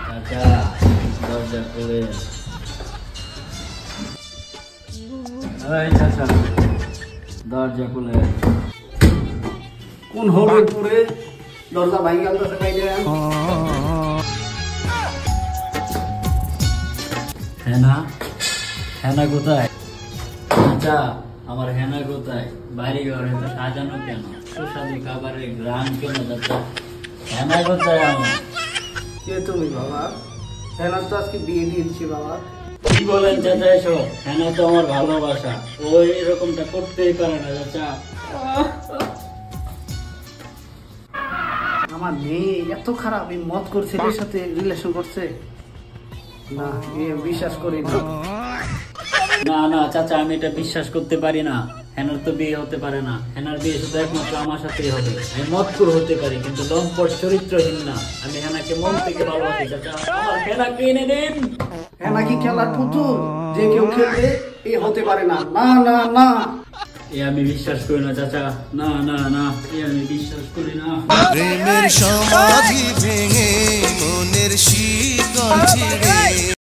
চাচা দরজা খুলে। এই চাচা দরজা খুলে। কোন হলের পুরে দরজা ভাঙি গেল হেনা, হেনা কোথায়? চাচা আমার হেনা কোথায়? বাড়ি ঘরে তো সাজানো কেন? সুস্বাদু খাবারের গ্রাম কেন চাচা? হেনা কোথায় আমার? কে তুমি বাবা? হেনা তো আজকে বিয়ে দিয়েছি বাবা। কি বলেন চাচা এসব? হেনা তো আমার ভালোবাসা, ওই এরকমটা করতেই পারে না চাচা। আমার মেয়ে এত খারাপ, এই মদ করছে, এর সাথে রিলেশন করছে না, বিশ্বাস করি না। না না চাচা, আমি এটা বিশ্বাস করতে পারি না। হেনার তো বিয়ে হতে পারে না। হেনার বিয়ে শুধু একমাত্র আমার সাথেই হবে। আমি মদখোর হতে পারি কিন্তু লম্পট চরিত্রহীন না। আমি হেনাকে মন থেকে ভালোবাসি চাচা। আমার হেনাকে এনে দিন। হেনা কি খেলার পুতুল যে কেউ খেলবে? এ হতে পারে না। না না না, এ আমি বিশ্বাস করি না চাচা। না না না, এ আমি বিশ্বাস করি না। প্রেমের সমাধি ভেঙে মনের শিকল ছিঁড়ে